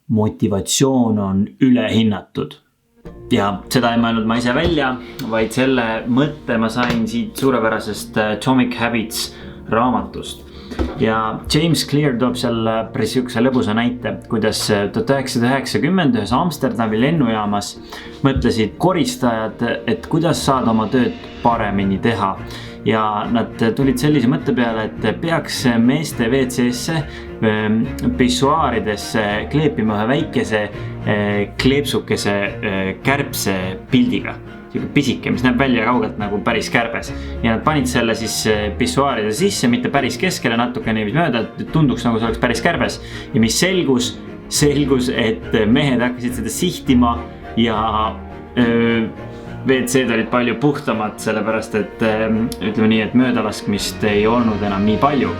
motivatsioon on ülehinnatud. Ja seda ei mõelnud ma ise välja, vaid selle mõtte ma sain siit suurepärasest Atomic Habits raamatust. Ja James Clear toob seal päris sihukese lõbusa näite, kuidas 1990 ühes Amsterdami lennujaamas mõtlesid koristajad, et kuidas saada oma tööd paremini teha. Ja nad tulid sellise mõtte peale, et peaks meeste WC-sse pissuaaridesse kleepima ühe väikese kleepsukese kärbse pildiga. Pisike, mis näeb välja kaugelt nagu päris kärbes. Ja nad panid selle siis pissuaaride sisse, mitte päris keskele, natuke niivis mööda, et tunduks nagu see oleks päris kärbes. Ja mis selgus, et mehed hakkasid seda sihtima ja WC-d olid palju puhtamad, sellepärast et ütleme nii, et möödalaskmist ei olnud enam nii palju.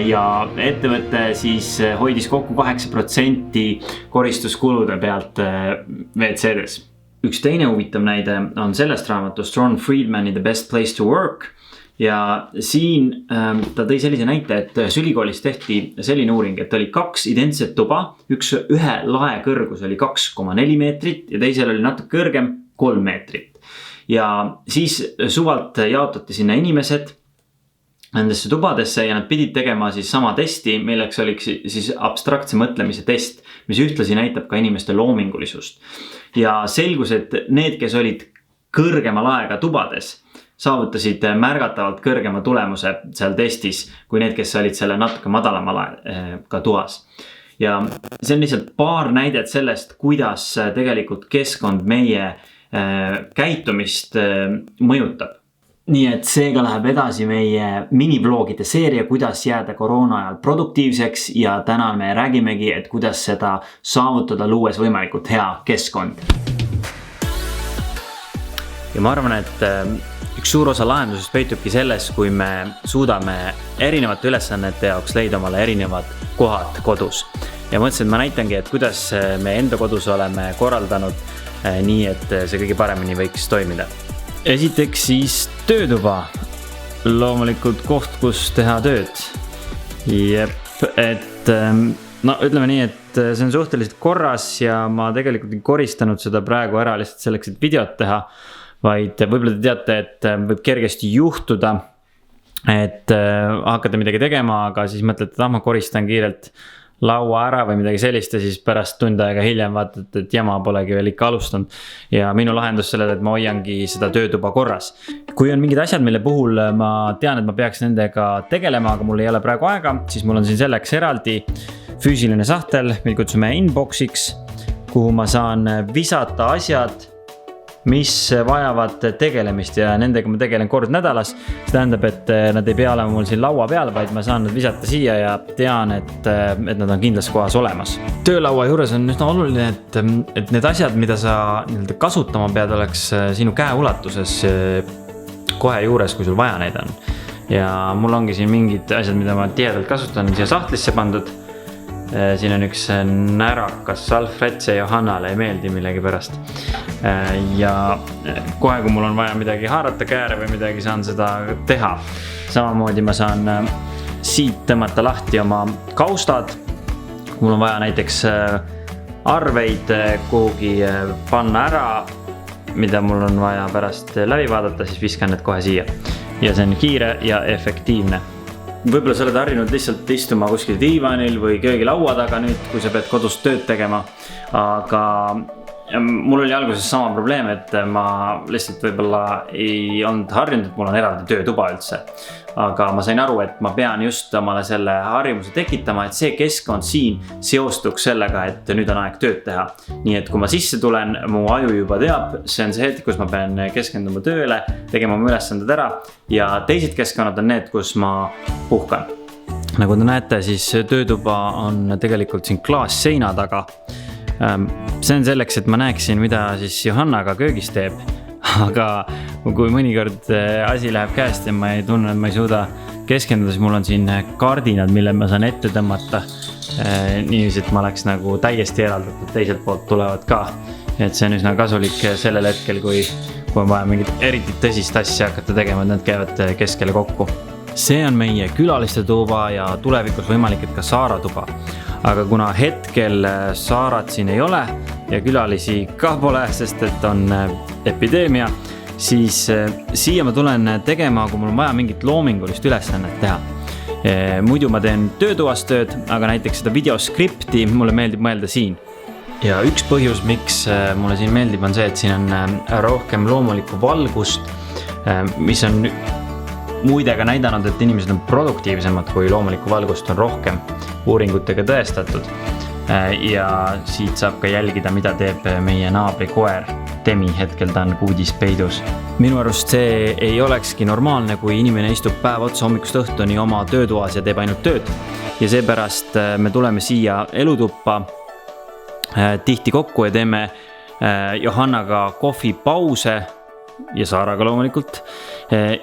Ja ettevõte siis hoidis kokku 8% koristuskulude pealt WC-des. Üks teine huvitav näide on sellest raamatust Ron Friedmani The Best Place to Work. Ja siin ta tõi sellise näite, et ülikoolis tehti selline uuring, et oli 2 identset tuba. Ühe lae kõrgus oli 2,4 meetrit ja teisel oli natuke kõrgem 3 meetrit. Ja siis suvalt jaotati sinna inimesed nendesse tubadesse ja nad pidid tegema siis sama testi, milleks oli siis abstraktse mõtlemise test, mis ühtlasi näitab ka inimeste loomingulisust. Ja selgus, et need, kes olid kõrgema laega tubades, saavutasid märgatavalt kõrgema tulemuse seal testis, kui need, kes olid selle natuke madalama laega toas. Ja see on lihtsalt paar näidet sellest, kuidas tegelikult keskkond meie käitumist mõjutab. Nii et seega läheb edasi meie minivlogide seeria, kuidas jääda koroona ajal produktiivseks ja täna me räägimegi, et kuidas seda saavutada luues võimalikult hea keskkond. Ja ma arvan, et üks suur osa lahendusest peitubki selles, kui me suudame erinevate ülesannete jaoks leida omale erinevad kohad kodus. Ja mõtlesin, et ma näitangi, et kuidas me enda kodus oleme korraldanud nii, et see kõige paremini võiks toimida. Esiteks siis töötuba, loomulikult koht, kus teha tööd. Ütleme nii, et see on suhteliselt korras ja ma tegelikult ei koristanud seda praegu ära lihtsalt selleks, et videot teha, vaid võib-olla te teate, et võib kergesti juhtuda, et hakkate midagi tegema, aga siis mõtlete, et ma koristan kiirelt laua ära või midagi sellist ja siis pärast tund aega hiljem vaatate, et jama polegi veel ikka alustanud. Ja minu lahendus sellele, et ma hoiangi seda töötuba korras. Kui on mingid asjad, mille puhul ma tean, et ma peaks nendega tegelema, aga mul ei ole praegu aega, siis mul on siin selleks eraldi füüsiline sahtel, meil kutsume inboxiks, kuhu ma saan visata asjad, mis vajavad tegelemist ja nendega ma tegelen kord nädalas. See tähendab, et nad ei pea olema mul siin laua peal, vaid ma saan nad visata siia ja tean, et nad on kindlas kohas olemas. Töölaua juures on üsna oluline, et need asjad, mida sa kasutama pead, oleks sinu käeulatuses kohe juures, kui sul vaja neid on. Ja mul ongi siin mingid asjad, mida ma tihedalt kasutan, siia sahtlisse pandud. Siin on üks närakas Alfred, see Johannale ei meeldi millegi pärast. Ja kohe, kui mul on vaja midagi haarata kääre või midagi, saan seda teha. Samamoodi ma saan siit tõmmata lahti oma kaustad. Mul on vaja näiteks arveid kuhugi panna ära, mida mul on vaja pärast läbi vaadata, siis viskan need kohe siia. Ja see on kiire ja efektiivne. Võib-olla sa oled harjunud lihtsalt istuma kuskil diivanil või köögilaua taga nüüd, kui sa pead kodus tööd tegema. Aga mul oli alguses sama probleem, et ma lihtsalt võib-olla ei olnud harjunud, et mul on eraldi töötuba üldse. Aga ma sain aru, et ma pean just omale selle harjumuse tekitama, et see keskkond siin seostuks sellega, et nüüd on aeg tööd teha. Nii et kui ma sisse tulen, mu aju juba teab, see on see hetk, kus ma pean keskenduma tööle, tegema oma ülesanded ära ja teised keskkonnad on need, kus ma puhkan. Nagu te näete, siis töötuba on tegelikult siin klaasseina taga. See on selleks, et ma näeksin, mida siis Johannaga köögis teeb. Aga kui mõnikord asi läheb käest ja ma ei tunne, et ma ei suuda keskenduda, siis mul on siin kardinad, mille ma saan ette tõmmata. Niiviisi, et ma oleks nagu täiesti eraldatud, teiselt poolt tulevad ka. Et see on üsna kasulik sellel hetkel, kui on vaja mingit eriti tõsist asja hakata tegema, et nad käivad keskele kokku. see on meie külaliste tuba ja tulevikus võimalik, et ka Saara tuba. Aga kuna hetkel Saarat siin ei ole ja külalisi ka pole, sest et on epideemia, siis siia ma tulen tegema, kui mul on vaja mingit loomingulist ülesannet teha. Muidu ma teen töötuas tööd, aga näiteks seda videoskripti mulle meeldib mõelda siin. Ja üks põhjus, miks mulle siin meeldib, on see, et siin on rohkem loomulikku valgust, mis on muide ka näidanud, et inimesed on produktiivsemad, kui loomulikku valgust on rohkem uuringutega tõestatud. Ja siit saab ka jälgida, mida teeb meie naabri koer Demi, hetkel ta on kuudis peidus. Minu arust see ei olekski normaalne, kui inimene istub päev otsa hommikust õhtuni oma töötoas ja teeb ainult tööd. Ja seepärast me tuleme siia elutuppa tihti kokku ja teeme Johannaga kohvipause ja Saaraga loomulikult.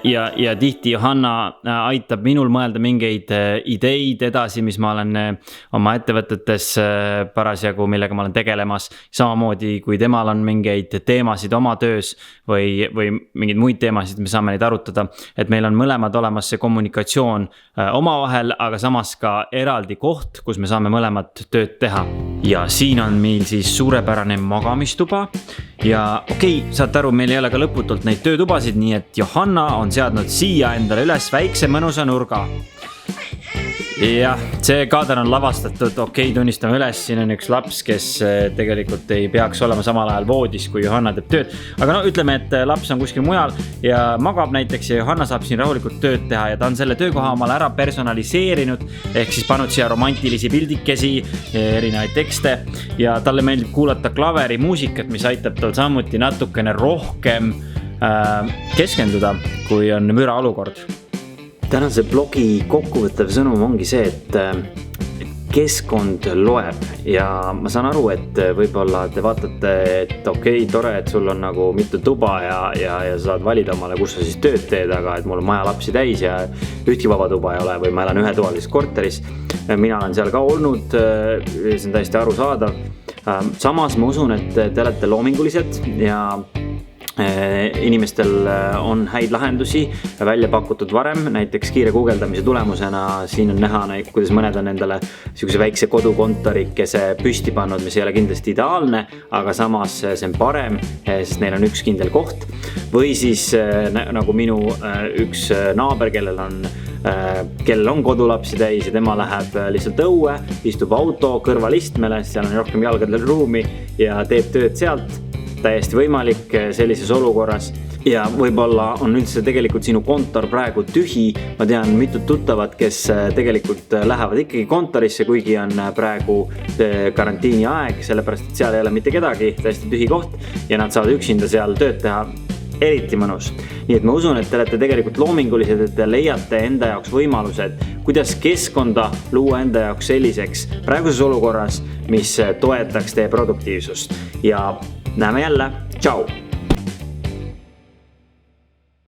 Ja tihti Johanna aitab minul mõelda mingeid ideid edasi, mis ma olen oma ettevõtetes parasjagu, millega ma olen tegelemas. Samamoodi, kui temal on mingeid teemasid oma töös või mingeid muid teemasid, me saame neid arutada. Et meil on mõlemad olemas see kommunikatsioon omavahel, aga samas ka eraldi koht, kus me saame mõlemad tööd teha. Ja siin on meil siis suurepärane magamistuba. Ja saate aru, meil ei ole ka lõputult neid töötubasid, nii et Johanna on seadnud siia endale üles väikse mõnusa nurga. Jah, see kaader on lavastatud, tunnistame üles, siin on üks laps, kes tegelikult ei peaks olema samal ajal voodis, kui Johanna teeb tööd. Aga ütleme, et laps on kuskil mujal ja magab näiteks ja Johanna saab siin rahulikult tööd teha ja ta on selle töökoha omale ära personaliseerinud, ehk siis pannud siia romantilisi pildikesi, erinevaid tekste ja talle meeldib kuulata klaveri muusikat, mis aitab tal samuti natukene rohkem keskenduda, kui on müra olukord. Tänase blogi kokkuvõttev sõnum ongi see, et keskkond loeb ja ma saan aru, et võib-olla te vaatate, et tore, et sul on nagu mitu tuba ja saad valida omale, kus sa siis tööd teed, aga et mul on maja lapsi täis ja ühtki vaba tuba ei ole või ma elan ühetoalises korteris. Mina olen seal ka olnud, see on täiesti arusaadav. Samas ma usun, et te olete loomingulised ja inimestel on häid lahendusi välja pakutud varem, näiteks kiire guugeldamise tulemusena siin on näha, kuidas mõned on endale sihukese väikse kodukontorikese püsti pannud, mis ei ole kindlasti ideaalne, aga samas see on parem, sest neil on üks kindel koht. Või siis nagu minu üks naaber, kellel on kodulapsi täis ja tema läheb lihtsalt õue, istub auto kõrvalistmele, seal on rohkem jalgadel ruumi ja teeb tööd sealt. Täiesti võimalik sellises olukorras ja võib-olla on üldse tegelikult sinu kontor praegu tühi. Ma tean mitut tuttavat, kes tegelikult lähevad ikkagi kontorisse, kuigi on praegu karantiini aeg, sellepärast et seal ei ole mitte kedagi, täiesti tühi koht ja nad saavad üksinda seal tööd teha eriti mõnus. Nii et ma usun, et te olete tegelikult loomingulised, et te leiate enda jaoks võimalused, kuidas keskkonda luua enda jaoks selliseks praeguses olukorras, mis toetaks teie produktiivsust ja näeme jälle. Ciao!